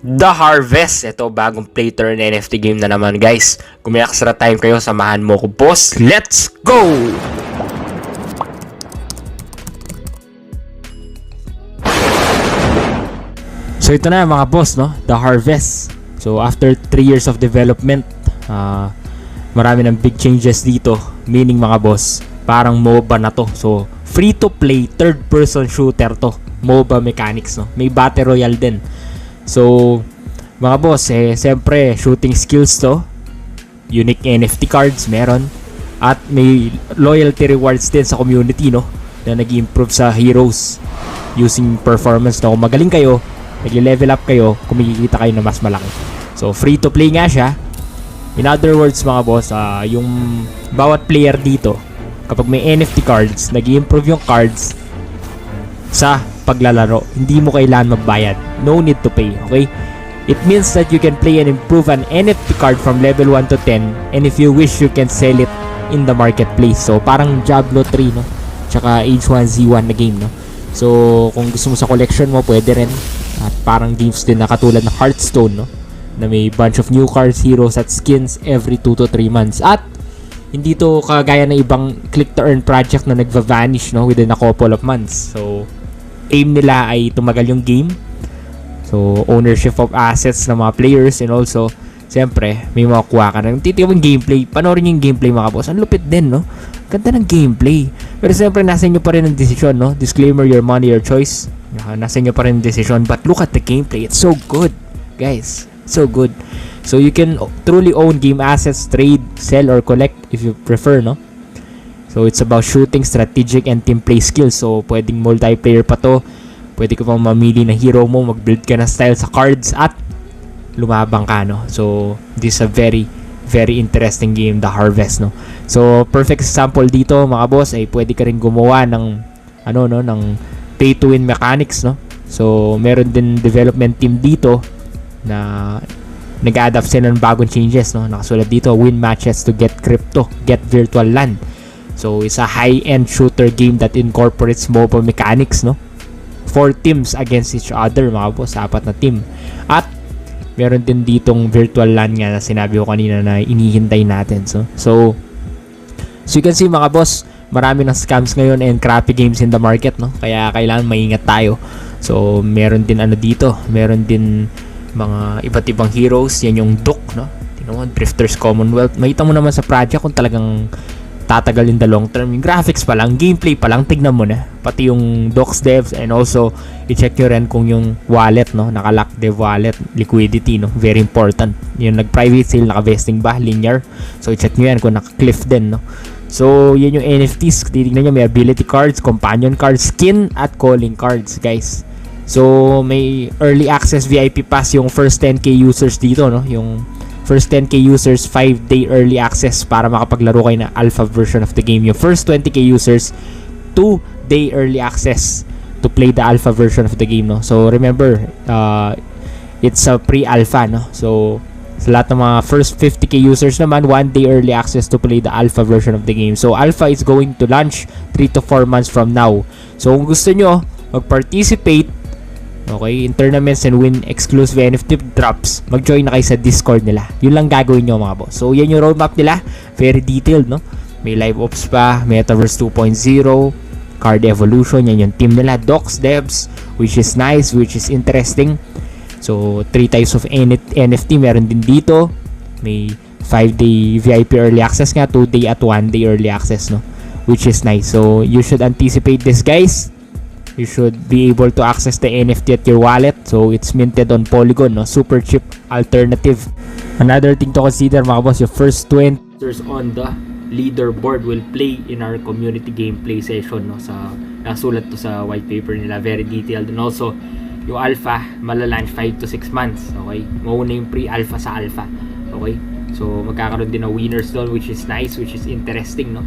The Harvest. Ito, bagong play turn NFT game na naman, guys. Kung may extra time kayo, samahan mo ko, boss. Let's go! So ito na mga boss, no? The Harvest. So after 3 years of development, marami ng big changes dito. Meaning mga boss, parang MOBA na to. So free to play third person shooter to. MOBA mechanics, no? May battle royale din. So mga boss, siyempre shooting skills to. Unique NFT cards meron. At may loyalty rewards din sa community, no? Na nag-improve sa heroes using performance, no? Kung magaling kayo, nag-level up kayo, kumikita kayo na mas malaki. So free to play nga siya. In other words mga boss, yung bawat player dito, kapag may NFT cards, nag-improve yung cards sa paglalaro. Hindi mo kailangan magbayad. No need to pay, okay? It means that you can play and improve an NFT card from level 1 to 10, and if you wish, you can sell it in the marketplace. So parang Diablo 3, no? Tsaka H1Z1 na game, no? So kung gusto mo sa collection mo, pwede rin. At parang games din na katulad ng Hearthstone, no? Na may bunch of new cards, heroes at skins every 2 to 3 months. At hindi to kagaya ng ibang click to earn project na nagva-vanish, no, within a couple of months. So aim nila ay tumagal yung game. So ownership of assets ng mga players, and also siyempre may makukuha ka ng titiwang gameplay. Panoorin yung gameplay mga boss. Ang lupit din, no? Ganda ng gameplay. Pero siyempre nasa inyo pa rin ang desisyon, no? Disclaimer, your money, your choice. Nasa inyo pa rin ang desisyon. But look at the gameplay. It's so good, guys. So good. So you can truly own game assets, trade, sell, or collect if you prefer, no? So it's about shooting, strategic, and team play skills. So pwedeng multiplayer pa to. Pwede ka pang mamili ng hero mo, mag-build ka ng style sa cards, at lumabang ka, no? So this is a very, very interesting game, The Harvest, no? So perfect example dito mga boss ay pwede ka rin gumawa ng ng pay to win mechanics, no? So meron din development team dito na nag-adapt sila ng bagong changes, no? Nakasulat dito, win matches to get crypto, get virtual land. So it's a high-end shooter game that incorporates mobile mechanics, no? 4 teams against each other mga boss, 4 na team. At meron din ditong virtual land nga na sinabi ko kanina na inihintay natin. So you can see mga boss, marami ng scams ngayon and crappy games in the market, no? Kaya kailangan maingat tayo. So meron din dito, meron din mga iba't ibang heroes. Yan yung Duke, no? Tingnan mo, Drifters Commonwealth. Makita mo naman sa project kung talagang tatagal in the long term. Yung graphics pa lang, gameplay pa lang, tignan mo na. Pati yung Duke's devs, and also i-check nyo rin kung yung wallet, no? Naka-lock dev wallet, liquidity, no? Very important. Yung nag-private sale, naka-vesting ba, linear. So i-check nyo yan kung naka-cliff din, no? So yan yung NFTs. Titignan nyo, may ability cards, companion cards, skin, at calling cards, guys. So may early access VIP pass yung first 10k users dito, no? Yung first 10k users, 5-day early access para makapaglaro kayo na alpha version of the game. Yung first 20k users, 2-day early access to play the alpha version of the game, no? So remember, it's a pre-alpha, no? So sa lahat ng mga first 50k users naman, 1-day early access to play the alpha version of the game. So alpha is going to launch 3 to 4 months from now. So kung gusto nyo mag-participate, okay, in tournaments and win exclusive NFT drops, mag-join na kayo sa Discord nila. Yun lang gagawin nyo mga boss. So yan yung roadmap nila, very detailed, no? May live ops pa, Metaverse 2.0, card evolution, yan yung team nila, docs, devs, which is nice, which is interesting. So 3 types of NFT meron din dito. May 5-day VIP early access nga, 2-day at 1-day early access, no? Which is nice. So you should anticipate this, guys. You should be able to access the NFT at your wallet. So it's minted on Polygon, no? Super cheap alternative. Another thing to consider mga boss, your first 20 on the leaderboard will play in our community gameplay session, no? Sa nasulat to sa white paper nila, very detailed. And also yung alpha malalanch 5 to 6 months, okay? Mauna yung pre-alpha sa alpha, okay? So magkakaroon din ng winners doon, which is nice, which is interesting, no?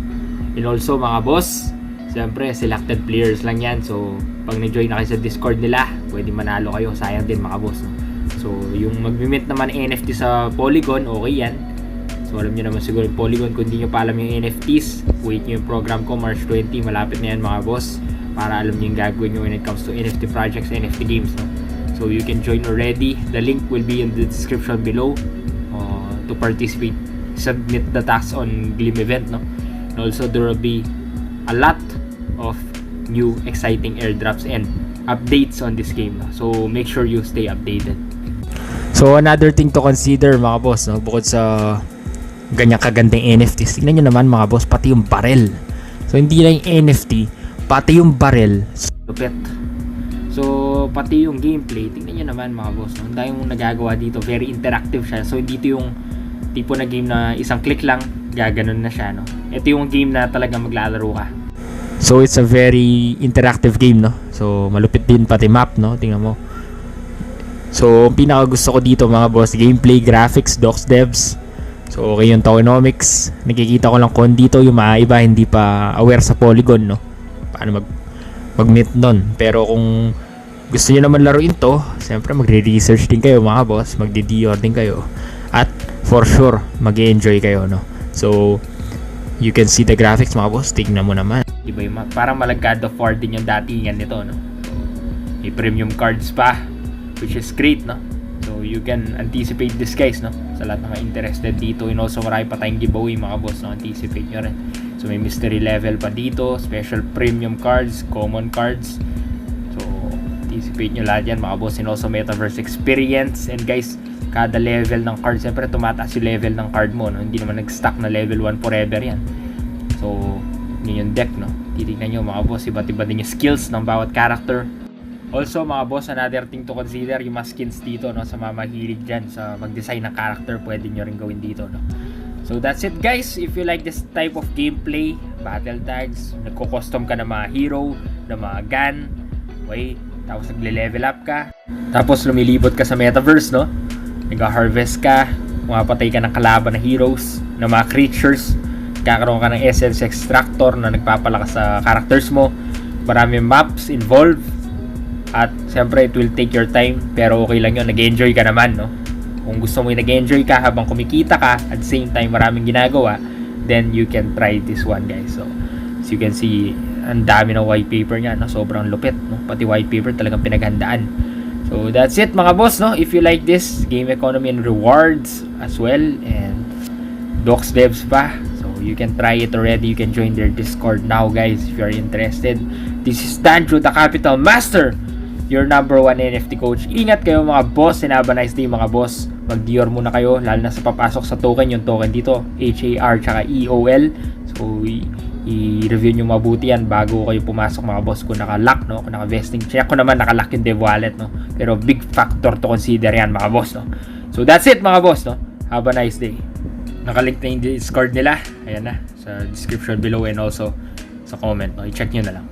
And also mga boss, siyempre, selected players lang yan. So, pag na-join na kayo sa Discord nila, pwede manalo kayo. Sayang din mga boss, no? So, yung mag-mint naman NFT sa Polygon, okay yan. So, alam nyo naman siguro yung Polygon. Kung hindi nyo pa alam yung NFTs, wait nyo yung program ko, March 20. Malapit na yan mga boss. Para alam nyo yung gagawin nyo when it comes to NFT projects, NFT games, no? So, So you can join already. The link will be in the description below to participate. Submit the task on Gleam event, no? And also there will be a lot of new exciting airdrops and updates on this game, no? So make sure you stay updated. So another thing to consider mga boss, no? Bukod sa ganyang kagandang NFTs, tingnan nyo naman mga boss, pati yung barrel. So hindi lang yung NFT, pati yung barrel. Lupit. So pati yung gameplay, tingnan nyo naman mga boss, no? Ang dami mong nagagawa dito, very interactive siya. So hindi ito yung tipo na game na isang click lang, gaganon na siya, no? Ito yung game na talagang maglalaro ka. So it's a very interactive game, no? So malupit din pati map, no? Tingnan mo. So ang pinaka gusto ko dito mga boss, gameplay, graphics, docs, devs. So okay yung tokenomics. Nakikita ko lang kung dito yung mga iba hindi pa aware sa Polygon, no? Paano mag-meet nun. Pero kung gusto niyo naman laruin to, siyempre magre-research din kayo mga boss, magdi-DR din kayo. At for sure, mag-enjoy kayo, no? So you can see the graphics mga boss, tignan mo naman. Iba yung parang malagkado for din yung datingan nito, no? So, may premium cards pa, which is great, no? So you can anticipate this guys, no? Sa lahat ng mga interested dito. And also marami pa tayong giveaway mga boss, no? Anticipate nyo rin. So may mystery level pa dito, special premium cards, common cards. So anticipate nyo lahat yan mga boss. And also metaverse experience. And guys, kada level ng card, siyempre tumataas yung level ng card mo, no? Hindi naman nag-stack na level 1 forever yan. So yun yung deck, no? Titignan nyo mga boss, iba't iba din yung skills ng bawat character. Also mga boss, another thing to consider, yung mga skins dito, no? Sa mga mahilig dyan sa mag-design ng character, pwede nyo rin gawin dito, no? So that's it guys. If you like this type of gameplay, battle tags, nagko-custom ka ng mga hero, ng mga gun, okay? Tapos nagle-level up ka, tapos lumilibot ka sa metaverse, no? Nag-harvest ka, mapatay ka ng kalaban na heroes, ng mga creatures, kakaroon ka ng essence extractor na nagpapalakas sa characters mo. Marami maps involved. At siyempre it will take your time, pero okay lang yun, nag-enjoy ka naman, no? Kung gusto mo yung nag-enjoy ka habang kumikita ka, at the same time maraming ginagawa, then you can try this one guys. So as you can see, ang dami ng white paper niya, no? Sobrang lupit, no? Pati white paper talagang pinaghandaan. So that's it mga boss, no? If you like this, game economy and rewards as well, and docs devs pa, so you can try it already. You can join their Discord now guys if you are interested. This is Danjo, the Capital Master, your number 1 NFT coach. Ingat kayo mga boss, and have a nice day mga boss. Mag-Dior muna kayo, lalo na sa papasok sa token. Yung token dito, HAR tsaka EOL. So i-review nyo mabuti yan bago kayo pumasok mga boss. Kung naka-lock, no? Kung naka-vesting, check ko naman naka-lock yung dev wallet, no? Pero big factor to consider yan mga boss, no? So that's it mga boss, no? Have a nice day. Nakalink na yung Discord nila, ayan na, sa description below and also sa comment, no? I-check nyo na lang.